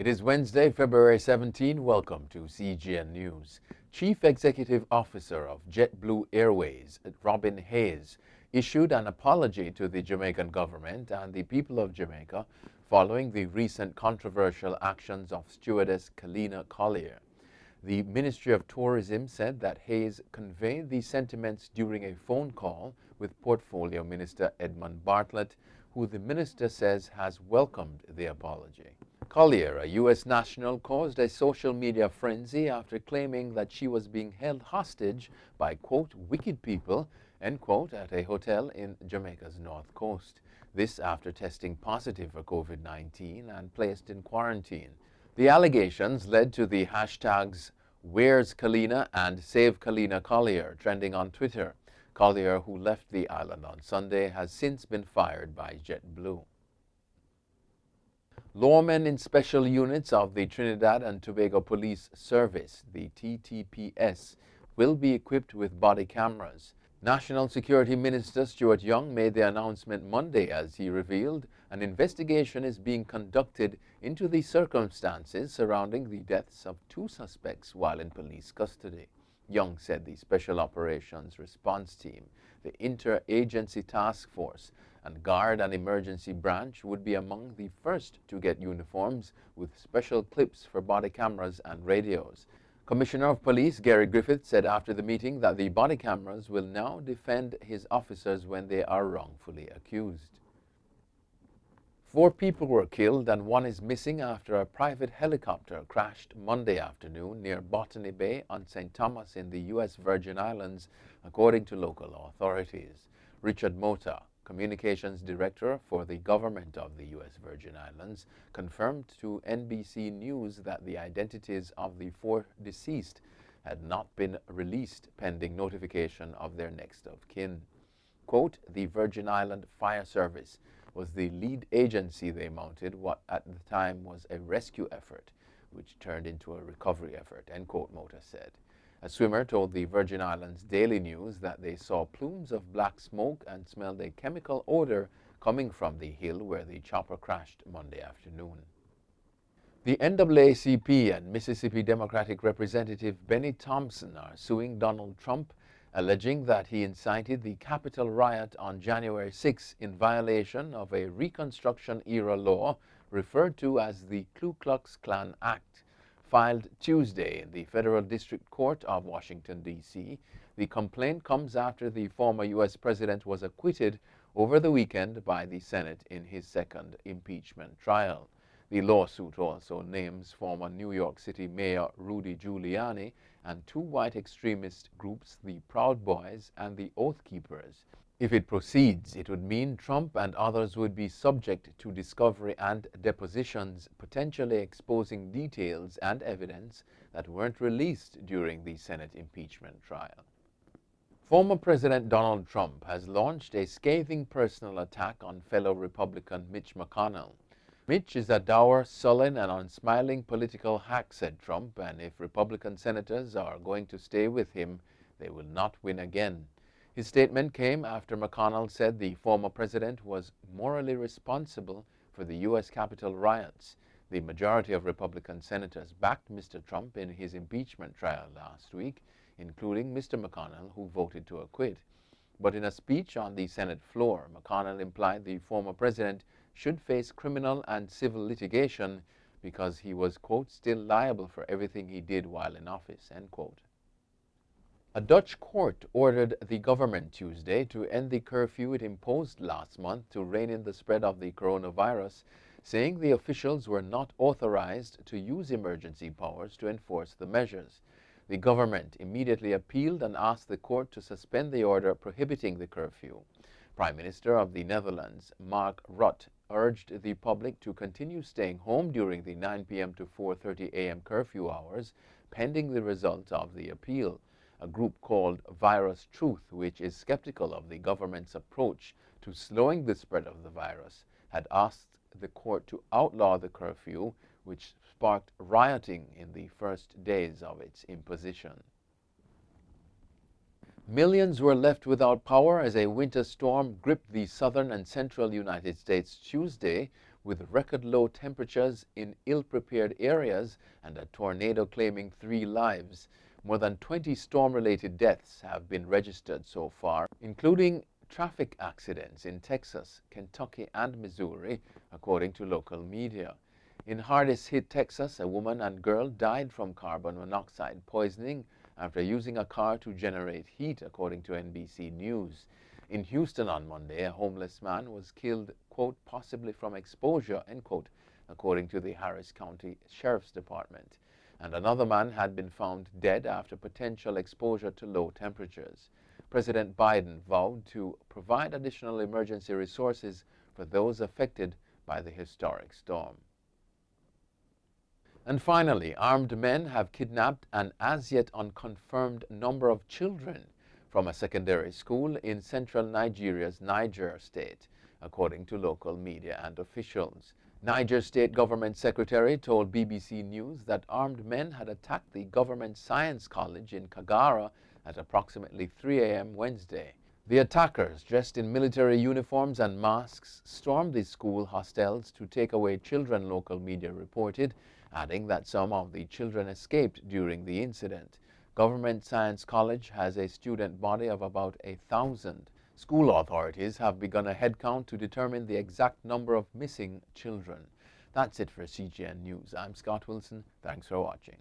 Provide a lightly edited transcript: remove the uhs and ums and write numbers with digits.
It is Wednesday, February 17. Welcome to CGN News. Chief Executive Officer of JetBlue Airways, Robin Hayes, issued an apology to the Jamaican government and the people of Jamaica following the recent controversial actions of stewardess Kalina Collier. The Ministry of Tourism said that Hayes conveyed these sentiments during a phone call with Portfolio Minister Edmund Bartlett, who the minister says has welcomed the apology. Collier, a U.S. national, caused a social media frenzy after claiming that she was being held hostage by, quote, wicked people, end quote, at a hotel in Jamaica's north coast. This after testing positive for COVID-19 and placed in quarantine. The allegations led to the hashtags Where's Kalina and Save Kalina Collier trending on Twitter. Collier, who left the island on Sunday, has since been fired by JetBlue. Lawmen in special units of the Trinidad and Tobago Police Service, the TTPS, will be equipped with body cameras. National Security Minister Stuart Young made the announcement Monday as he revealed an investigation is being conducted into the circumstances surrounding the deaths of two suspects while in police custody. Young said the Special Operations Response Team, the Interagency Task Force, and Guard and Emergency Branch would be among the first to get uniforms with special clips for body cameras and radios. Commissioner of Police Gary Griffith said after the meeting that the body cameras will now defend his officers when they are wrongfully accused. 4 people were killed and 1 is missing after a private helicopter crashed Monday afternoon near Botany Bay on St. Thomas in the U.S. Virgin Islands, according to local authorities. Richard Mota, Communications Director for the government of the U.S. Virgin Islands, confirmed to NBC News that the identities of the 4 deceased had not been released pending notification of their next of kin. Quote, the Virgin Island Fire Service was the lead agency they mounted what at the time was a rescue effort, which turned into a recovery effort, end quote, Mota said. A swimmer told the Virgin Islands Daily News that they saw plumes of black smoke and smelled a chemical odor coming from the hill where the chopper crashed Monday afternoon. The NAACP and Mississippi Democratic Representative Benny Thompson are suing Donald Trump, alleging that he incited the Capitol riot on January 6 in violation of a Reconstruction-era law referred to as the Ku Klux Klan Act. Filed Tuesday in the Federal District Court of Washington, D.C., the complaint comes after the former U.S. president was acquitted over the weekend by the Senate in his second impeachment trial. The lawsuit also names former New York City Mayor Rudy Giuliani and 2 white extremist groups, the Proud Boys and the Oath Keepers. If it proceeds, it would mean Trump and others would be subject to discovery and depositions, potentially exposing details and evidence that weren't released during the Senate impeachment trial. Former President Donald Trump has launched a scathing personal attack on fellow Republican Mitch McConnell. Mitch is a dour, sullen, and unsmiling political hack, said Trump, and if Republican senators are going to stay with him, they will not win again. His statement came after McConnell said the former president was morally responsible for the U.S. Capitol riots. The majority of Republican senators backed Mr. Trump in his impeachment trial last week, including Mr. McConnell, who voted to acquit. But in a speech on the Senate floor, McConnell implied the former president should face criminal and civil litigation because he was, quote, still liable for everything he did while in office, end quote. A Dutch court ordered the government Tuesday to end the curfew it imposed last month to rein in the spread of the coronavirus, saying the officials were not authorized to use emergency powers to enforce the measures. The government immediately appealed and asked the court to suspend the order prohibiting the curfew. Prime Minister of the Netherlands, Mark Rutte, urged the public to continue staying home during the 9 p.m. to 4:30 a.m. curfew hours, pending the result of the appeal. A group called Virus Truth, which is skeptical of the government's approach to slowing the spread of the virus, had asked the court to outlaw the curfew, which sparked rioting in the first days of its imposition. Millions were left without power as a winter storm gripped the southern and central United States Tuesday, with record low temperatures in ill-prepared areas and a tornado claiming 3 lives. More than 20 storm-related deaths have been registered so far, including traffic accidents in Texas, Kentucky, and Missouri, according to local media. In hardest-hit Texas, a woman and girl died from carbon monoxide poisoning after using a car to generate heat, according to NBC News. In Houston on Monday, a homeless man was killed, quote, possibly from exposure, end quote, according to the Harris County Sheriff's Department. And another man had been found dead after potential exposure to low temperatures. President Biden vowed to provide additional emergency resources for those affected by the historic storm. And finally, armed men have kidnapped an as yet unconfirmed number of children from a secondary school in central Nigeria's Niger state, according to local media and officials. Niger State Government Secretary told BBC News that armed men had attacked the Government Science College in Kagara at approximately 3 a.m. Wednesday. The attackers, dressed in military uniforms and masks, stormed the school hostels to take away children, local media reported, adding that some of the children escaped during the incident. Government Science College has a student body of about 1,000. School authorities have begun a headcount to determine the exact number of missing children. That's it for CGN News. I'm Scott Wilson. Thanks for watching.